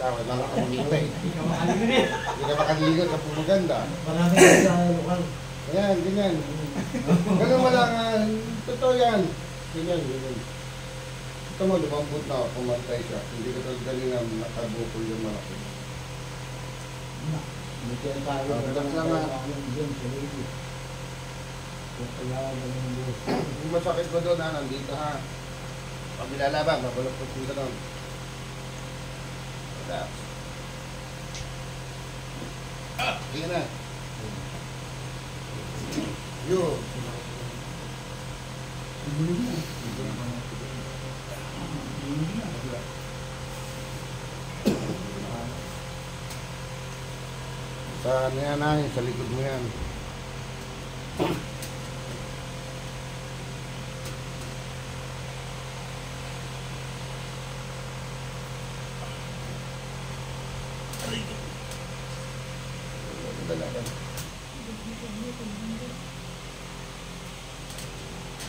tao, nakakamuligo eh. Hindi ka makalimutin. Hindi ka makaligo sa pumaganda. Marami ka sa lokal. Ayan, ganyan. Ganun wala nga, totoo yan. Ganyan, ganyan. Ito mo, lumambot na ako, kumantay siya. Hindi ko talaga na nakabukol yung malaki. Buti ang tayo. Relax lang nga. Yung masakit ko doon, nandito ha. Pag nilalabang, mabalapot ko doon. Relax. Tingnan na. Yun. Sa ano yan ay, sa likod mo yan.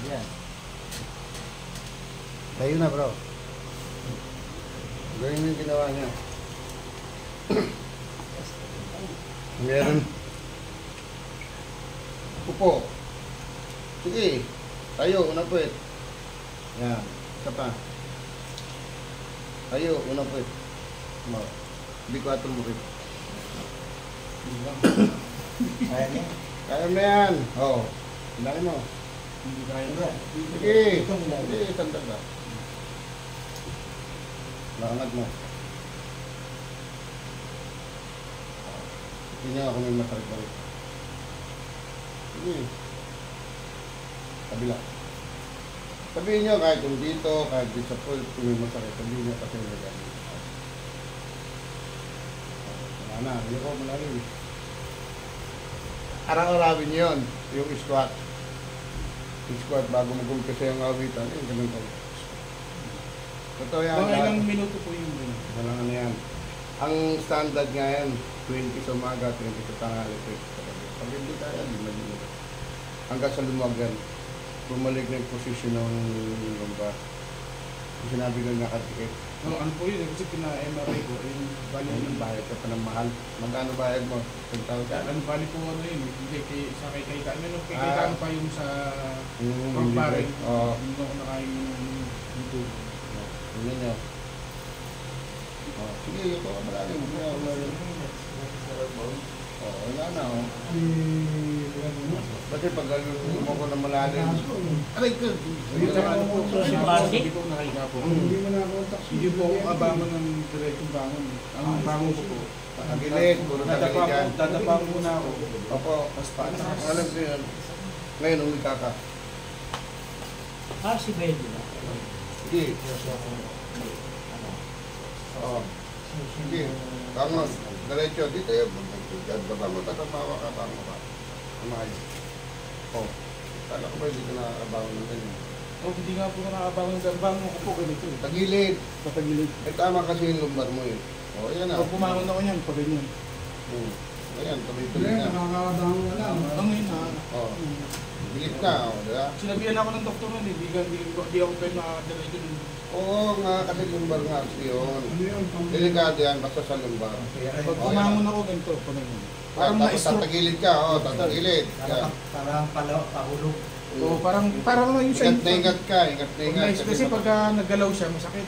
Yan. Tayo na bro. Gawin mo yung ginawa niya. Meron. Upo. Sige. Tayo, unang puwet. Yan. Isa pa. Tayo, unang puwet. Hindi ko atong murit. Kaya niya. Kaya mo yan. Oo. Hinali mo. Hindi kaya niya. Sige. Sige, tanda ba? Lakangat mo. Hindi niya ako may masakit-sakit. Sige. Kabila. Sabihin niyo kahit kung dito, kahit dito sa pool, kung may masakit, sabihin niyo kasi may gano'n. Wala na, hindi ko malalim. Arang-arawin niyo yun, yung squat. Yung squat bago mag-umpisa yung awitan, ganun ko. Totoo yan. Mga ilang minuto po yung ganun? Walang ano yan. Ang standard nga yan, 20 sa umaga, 20 sa tanghali, 20 sa gabi. Pag hindi kaya, di mag-inuto. Hanggang sa lumagan, bumalik na yung posisyon ng lumbar. Yung sinabi ko nakatikip. Ano po yun? Kasi pina-MRI ko, yung bali Ayun, ng bayad ka pa ng mahal. Magkano bayad mo? 10,000? Ano bali po ano yun? Hindi sa kay ano kay Ah. ano pa yung sa Yung pagpare. Oo. Hindi ko nakain yung dito. Tingnan nyo. Sige, ito ka malalim. Wala na. Kasi pag gano'n mo ko na malalim. Aray ko! Dito ano po, Si sa Basi? dito nakahiga po. Hindi mo na-contact. Hindi po ako abangan ng diretsong bangon. Ang bangon ko po. Pagilid, puro tagiligan. Dadapa ko muna ako. Opo. Tapos paatas. Alam ko yun. Ngayon, umika ka. Ah, si Benji ba? Sige. Oo. Sige. Bangon. Diretso. Dito yun. Baba mo, tatamawa ka, bangon ka. Umayos. Oo. Kala ko ba hindi ka nakakabangon ng ganyan? Oh, hindi nga po nakakabangon ng bangon ko po ganito. Tagilid. Patagilid. Eh, tama kasi yung lumbar mo eh. O, yan na. Pag pumangon ako niyan, pag ganyan. Ayan, tuloy-tuloy na. Nakakabango na lang. Ang ngayon na. O. Bilit na, o, diba? Sinabihan ako ng doktor nun, hindi ako pwede nakadiretso nun. Oo nga, kasi lumbar nga kasi yun. Ano yun? Delikado yan, basta sa lumbar. Pag Oh, pumangon ako ganito, pag ganyan. Parang Tapos na-stroke. tatagilid ka, o, tatagilid. Yan. Parang pahulog. Oo, parang na yung Ingat na ingat ka, ingat na ingat. Kasi pagka naggalaw siya, masakit.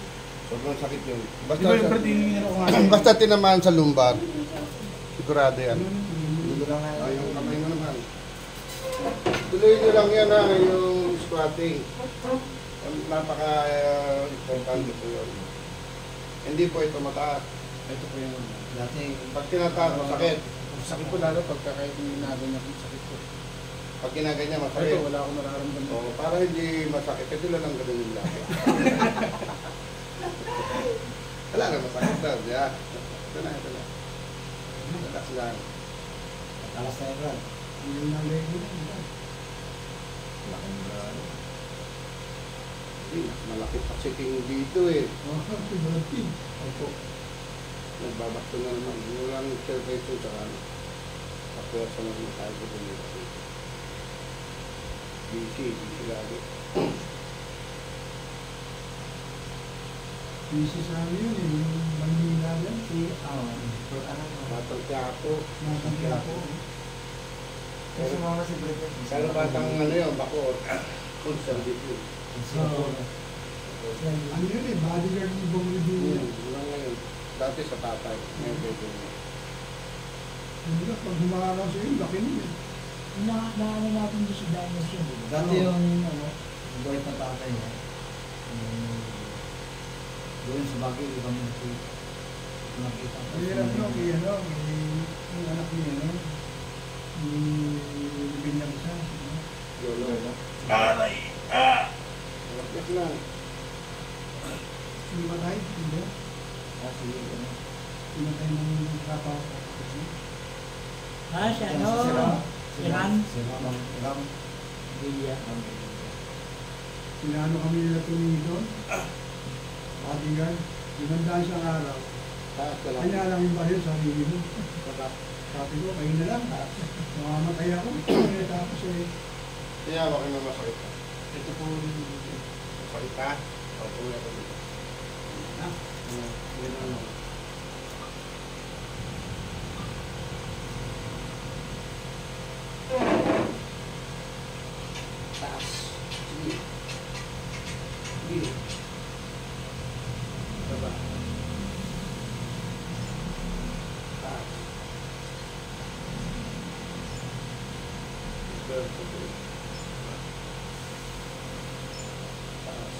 Sobrang sakit yun. Di Basta, ba yung tinignan ako nga. basta tinamaan sa lumbar, sigurado yan. Hindi lang nga. Ay, yung kamay mo naman. Tuloy nyo lang yan ha, yung squatting. Napaka-importante po yun. Hindi po ito mataas. Ito po yung Dati, Pag tinataas, masakit. sakit po lalo pagka kahit ginaganyan ko, sakit po. Pag kinaganyan, Ito, masakit. wala akong nararamdaman. O, para hindi masakit, kasi lang ang ganun yung laki. Wala na masakit daw, di ba? Ito na, ito na. Relax lang. alas na yun, Brad. Hindi na lego na. Laking brad. Hindi, mas malaki pa si King dito eh. Opo. Nagbabakto na naman. Yung lang surface ito, tsaka ano. Kapwersa na naman tayo ko dito. Busy lagi. Busy sa amin yun eh. Yung Manila yan. Si Quiapo. Nasa Quiapo. Kasi mga si Bridget. Pero batang ano yun, bako. Conservative. Ano yun eh, bodyguard ni Bong Revilla. Wala ngayon. Dati sa tatay. Ngayon pwede mo. Hindi ka, pag humakaw sa'yo, laki nun eh. Naano natin doon si Dinos yun. Dati yung ano, yung buhay na tatay niya. Doon sa bagay, kami nakita. Mahirap no, kaya ano, yung anak niya, no? Yung Binyagsa. Yolo. Aray! Lapit lang. Simatay, hindi. Sige, ano. Simatay ng kapwa. Si ano? Si Ram? Si Ram. Villa. Sinano kami nila tumingin doon. Bodyguard. 500 isang araw. Taas ka lang. Kanya lang yung baril, sarili mo. Baba. Sabi ko, kayo na lang. Mamamatay ako. Tapos eh, Kaya baka na masakit ka. ito po Masakit ka? Opo, wala ka dito. Ah. Yan ano. Taas. Sige. Sige. Baba. Taas. Taas.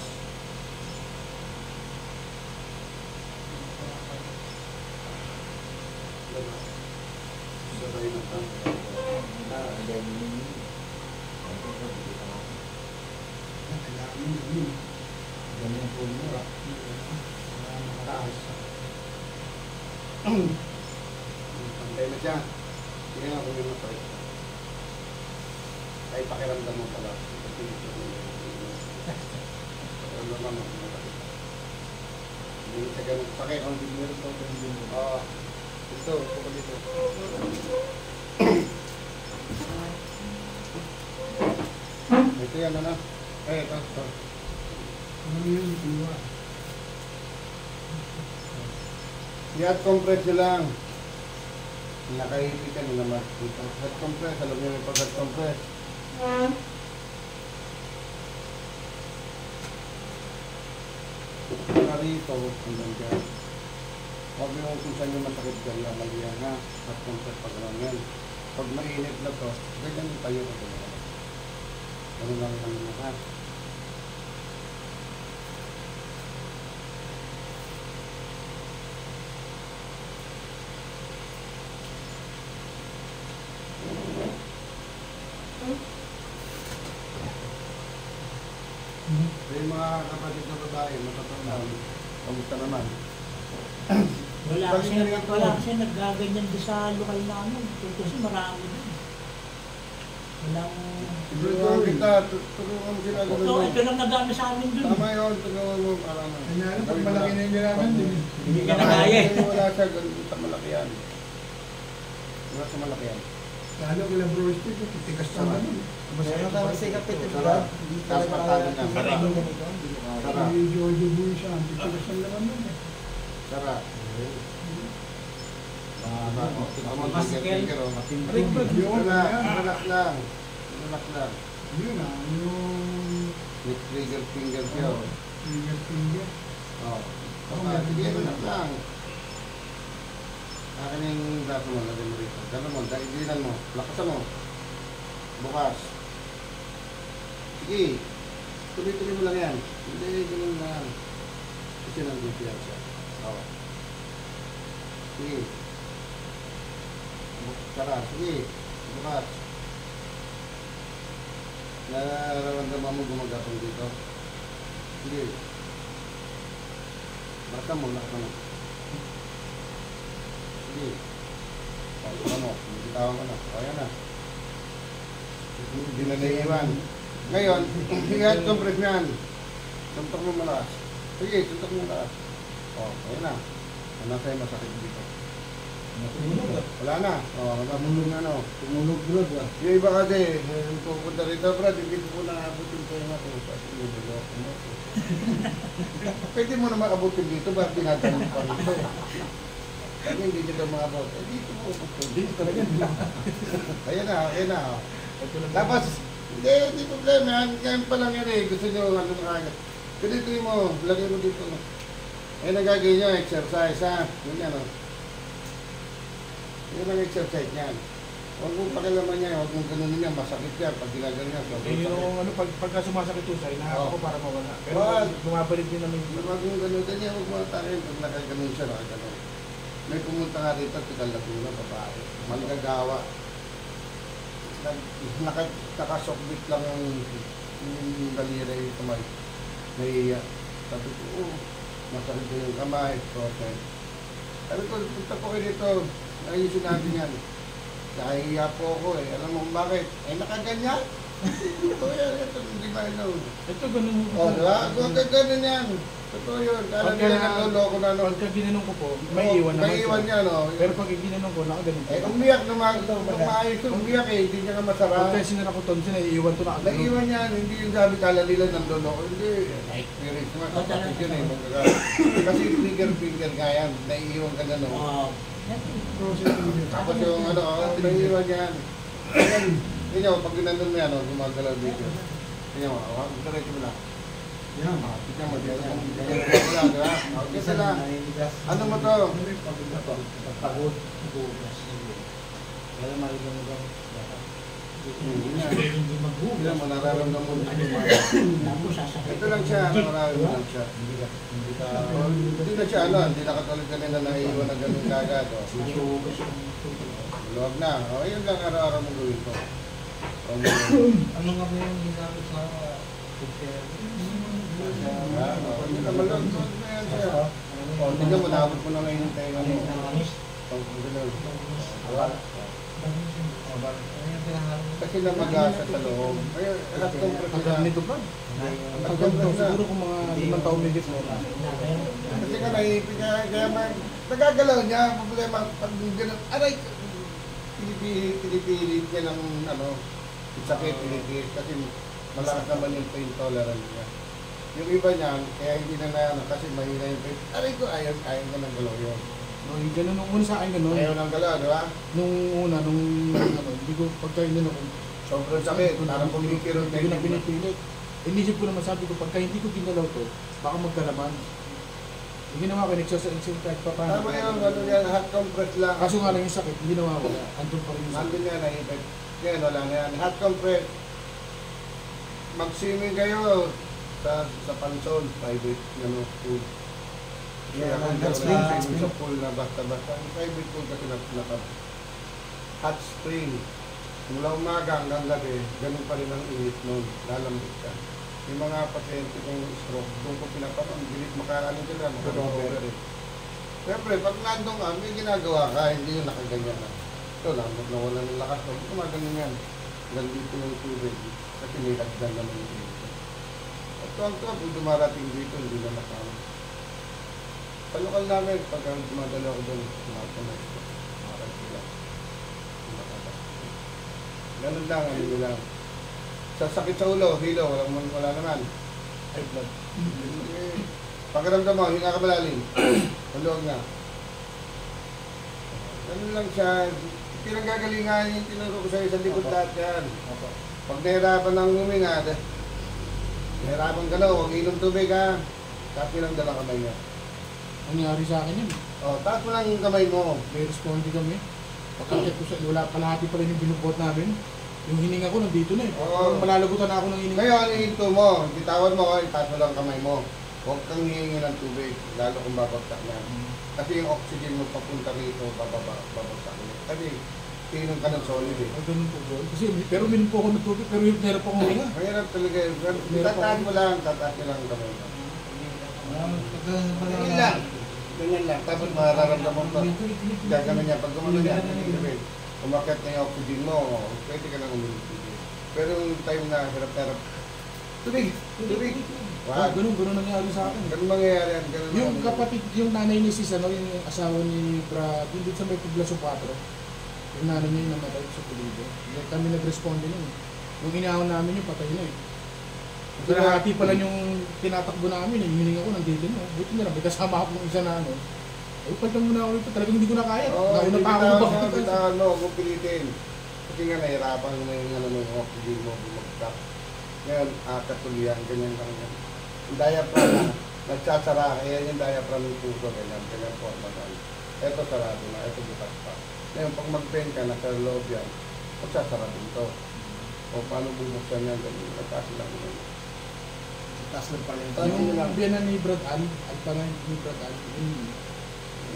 Baba. Sabay na tayo. kailangan mo yun. Ganyan ang pulo mo. Taas. Pantay na siya. Sige nga kung may masakit. Ay pakiramdam mo pala. Pakiramdam mo kung masakit. Hindi siya ganun sakit. Oo. Ito, ito dito. Ito yan, ano? Ito. Ano yun, iwa. Head compress nyo lang. Nakahipitan nyo naman. Head compress, alam nyo yung pag-head compress. Rito, hanggang dyan. Huwag yung kung saan yung masakit dyan lang, maliyan ha. Head compress pag gano'n yan. Pag mainit na to, ganyan yung tayo ko. Ganun lang yung ha. Yung mga kapatid na babae, matatandaan, kamusta naman? Wala kasi naggaganyan din sa lokal namin. Kasi marami din. Walang... Tulungan kita, tulungan mo sila. So, ito lang nagano sa amin dun. Tama yun, tulungan mo para na. Kanya lang, pag malaki na yung ginagan din. Hindi ka na kaya eh. Wala siya, ganun sa malaki yan. Wala sa malaki yan. Lalo kila Bro Steve, titigas sa ano. Meron ka kasi kapit ito. Tapos patalo na. Sarap. Yung Jojo Boy siya, titigas ang laman nun eh. Sarap. Masikel. Yun, Relax, yan. relax lang. Relax lang. Yun ah, yung With trigger finger siya. finger. Oo. Basta, sige, relax lang. Akin yung braso mo, lagay mo rito. Gano'n mo, dahilan mo. Lakasan mo. Bukas. Sige. Tuloy-tuloy mo lang yan. Hindi, gano'n lang. Kasi nandito yan siya. Oo. Sige. Tara, sige. Bukas. Nararamdaman mo gumagatong dito. Sige. Lakasan mo, lakasan mo. Sige. Pagkita mo, bitawan ko na. Kaya na. Hindi na naiiwan. Ngayon, hingad compress niyan. Suntok mo malakas. Sige, suntok mo malakas. O, kaya na. Ano sa'yo masakit dito? Wala na. O, matulog na no. Tumulog drug ah. Yung iba kasi, pupunta rito, Brad, hindi ko po nakabutin ko yung ato. Kasi yung bulok mo. Pwede mo naman abutin dito, ba't tinatanong pa rito? Sabi hindi nyo daw mga bot. Eh, dito mo upo. Dito talaga. Ayan na. Ito lang. Tapos, hindi problema. Ngayon pa lang yan eh. Gusto nyo ano na kagad. Ganito mo, lagay mo dito. Eh, nagagawin nyo, exercise ha. Yun yan o. Yun ang exercise niyan. Huwag mong pakilaman niya, huwag mong ganunin niya, masakit yan. Pag ginagawa niya, sobrang Eh, sakit. yung ano, pagka sumasakit ito sa inahanap ko para mawala. Pero Wag. bumabalik din naman yung Huwag mong ganunin niya, huwag mong takin. Pag nakaganon siya, nakaganon. May pumunta nga rito, tigal Laguna, babae. Manggagawa. Nakasokbit lang yung daliri yung kamay. Naiiyak. Sabi ko, masakit ko yung kamay. Okay. Sabi ko, punta po kayo dito. Ayusin natin yan. Nahihiya po ako eh. Alam mo kung bakit? Eh, nakaganyan. Ito yan. Ito, hindi ba ino? ito, ganun. O, diba? Kung ganun yan. Totoo yun. Kala nila nagloloko na, no? Pagka ginanong ko po, may iwan naman. May iwan niya, no? Pero pag ginanong ko, nakaganon po. Eh, umiyak na maayos. Umiyak eh. Hindi niya ka masarap. Pagka sinara ko tonsin, naiiwan to nakaganon. Naiiwan niya. Hindi yung sabi kala nila nagloloko. Hindi. Experience naman. Kapatid yun eh. Kasi finger nga yan. Naiiwan ka na, no? Tapos yung ano, naiiwan yan. Ayan, yun yung, pag ginandun mo yan, gumagalaw dito. Tingnan mo, diretso mo lang. Yan. Tingnan mo, ganyan. Ganyan mo lang, diba? Okay, sala. Ano mo to? Pagod. Bugas. Kaya maligang mo daw. Hindi maghugas. Tingnan mo, nararamdaman mo. Tapos sasakit. Ito lang siya, nararamdaman siya. Hindi na siya, hindi na katulad kanina naiiwan na ganun kagad. Masugas yung tubig. Luwag na. O, ayun lang araw-araw mo gawin ko. Ano nga ba yung ginamit sa cooker? Hindi naman lang. Luwag na yan siya. O, tingnan mo, naabot mo na ngayon yung tayo mo. Kasi namagasa sa loob. Kaya, hot compress Ang na. ganito pa. Hot Ang compress ganito, na. siguro kung mga 5 taon may gits mo. Kasi nga naipin niya, kaya nagagalaw niya, problema, pag gano'n, aray, pinipilit niya ng, sakit, pinipilit, kasi malakas naman yung pain tolerance niya. Yung iba niyan, kaya hindi na kasi mahina yung pain, aray ko, ayaw ka ng galaw yun. No, yung ganun, nung una sa akin ganun. Ayaw ng galaw, di ba? Nung una, hindi ko pagkainin ako. Sobrang sakit, parang kumikirot Hindi ko na pinipilit. Inisip ko naman, sabi ko, pagka hindi ko ginalaw to, baka magkalaman. Yung ginawa ko, nagsasalit kahit pa paano. Tama yun, yan, hot compress lang. Kaso nga lang yung sakit, hindi nawawala. Andun pa rin yung sakit. Nandun yan, naipit. Kaya wala na yan. Hot compress. Mag-swimming kayo sa pansol, private, pool. Kaya kung hot spring, hot swimming sa pool na basta-basta. Ang private pool kasi hot spring. Mula umaga hanggang gabi, ganun pa rin ang init nun. Lalambot ka. Yung mga pasyente kong stroke, doon ko pinaparang, bilit makaano sila, makarover eh. Siyempre, pag nandun ka, may ginagawa ka, hindi yung nakaganyan na. Ito lang, nawala ng lakas. Huwag kumaganyan yan. Hanggang dito yung tubig. Kasi may hagdan naman yung dito. At tuwang pag dumarating dito, hindi na makano. Sa lokal namin, pag dumadala ko doon, tumatanay ko. Makarag sila. Ganun lang, ano lang. Sa sakit sa ulo, hilo, wala naman. High blood. Pakiramdam mo, hinga ka malalim. Maluwag na. Ganun lang siya. Pinanggagalingan yung tinuro ko sa'yo sa likod lahat yan. Pag nahirapan ng huminga, nahirapan ka na, huwag inom tubig ha. Tapos lang dalang kamay niya. Nangyari sa akin yun. Tapos mo lang yung kamay mo. May responde kami. Pagkakit ko sa, wala palahati pa rin yung binubot namin. Yung hininga ko nandito na eh. Oo. Malalagutan ako ng hininga. Ngayon, ihinto mo, bitawan mo, itaas mo lang kamay mo. Huwag kang hihingi ng tubig, lalo kung babagsak na. Kasi yung oxygen mo papunta rito, babagsak ulit. Kasi tinom ka ng solid eh. Ganun po bro. Kasi pero uminom po ako ng tubig, pero yung hirap akong hininga. Mahirap talaga yun. Tataan mo lang, tataas mo lang ang kamay mo. Ganyan lang. Ganyan lang. Tapos mararamdaman mo. Gagano niya. Pag gumano niya, umakyat na yung oxygen mo, pwede ka nang uminom tubig. Pero yung time na hirap-hirap, tubig! Tubig! Wag! Ganun nangyari sa akin. Ganun mangyayari yan. Ganun Yung mangyayari. kapatid, yung nanay ni Sis, yung asawa ni Brad, yung dito sa may Poblacion 4, yung nanay niya yung namatay sa Pulido. Kami nag-respond din yun. Nung inahon namin yung patay na eh. Kasi nahati pala yung tinatakbo namin, yung hininga ko nandito na. Buti na lang, may kasama ako ng isa na Ay, paltan mo na ako ito. Talagang hindi ko na kaya. Oo, Nauna pa ako ba? bitawan mo, huwag pilitin. Kasi nga nahirapan mo na yung ano mo, yung oxygen mo, bumagsak. Ngayon, katulian, ganyan lang yan. Yung diaphragm na, nagsasara, kaya yung diaphragm ng puso, ganyan po, magal. Ito sarado na, ito bukas pa. Ngayon, pag mag-bend ka, nasa loob yan, magsasara din to. O paano bubuksan yan, ganyan, nagkas lang yun. Taas ng pala Yung biyanan ni Brad Al pala ni Brad Al.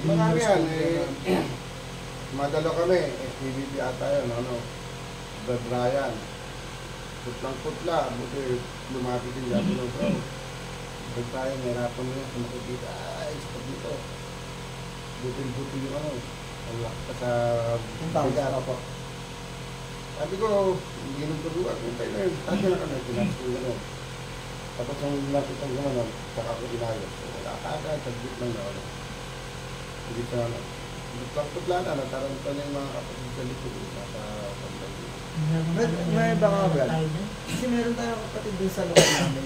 Marami yan, madalo kami, SPVP ata yun, Brad Ryan. Putlang-putla, buti lumapit din dati ng bro. Brad Ryan, nahirapan mo yun, sumakit dito, stop dito. Butil-butil yung ang lakta sa bigat. Sabi ko, hindi nung turuan, kung tayo na yun, tayo na kami, pinasok yun. Tapos yung lapit ang gano'n, saka ko inayos. So, wala ka agad, saglit lang na hindi ka na. Putla na, nataranta na yung mga kapatid sa likod. Nasa pantay. May iba ka, Brad? Kasi meron tayong kapatid dun sa lugar namin.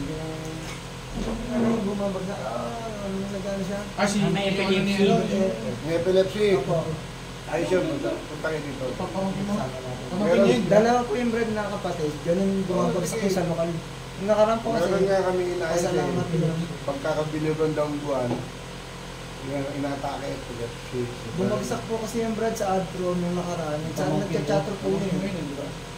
Yung bumabagsak, nagano siya? Si May yung epilepsy. May epilepsy. Opo. Ayos yun, punta kayo dito. Papangkin mo. Meron. Pamangkin niya. Dalawa ko yung Brad na kapatid. Ganun bumabagsak ko sa lokal. Yung nakaraan po kasi, Meron nga kami inayos pasalamat yun. Pagkakabiliban daw ang buwan, inatake epilepsy. Bumagsak po kasi yung Brad sa Adro nung nakaraan. Nagchatro po yun.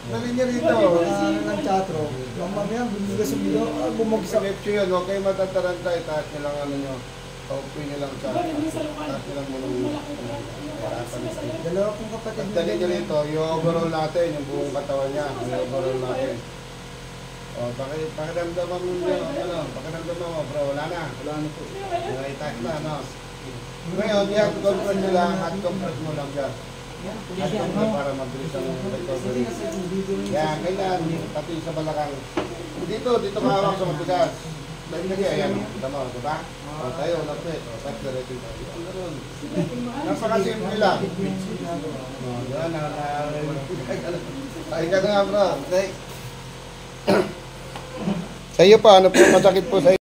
Dali niya rito. Ano ng chatro. Yung mamaya, bumigas yung bilo, bumagsak. Epilepsy yun, okay matataranta, itaas niyo lang ano nyo. Paupoy niyo lang sa taas niyo lang muna harapan niyo. Dalawa kong kapatid Pagdali niyo rito, yung overall natin, yung buong katawan niya, yung overall natin. O, pakiramdaman mo niya, pakiramdaman mo, bro, wala na. Wala na po. Itaas na, no? Ngayon, yan, compress mo lang, at compress mo lang dyan. At compress para mabilis ang recovery. Yan, ganyan, pati sa balakang. Dito ka hawak sa matigas. Lagi, ayan, kita mo, diba? O, tayo, lapit, o, tayo, diretso tayo. Ang ganun. Napakasimple lang. O, yan, ay ka na nga, bro. Okay. Sa iyo pa, ano po masakit po sa iyo?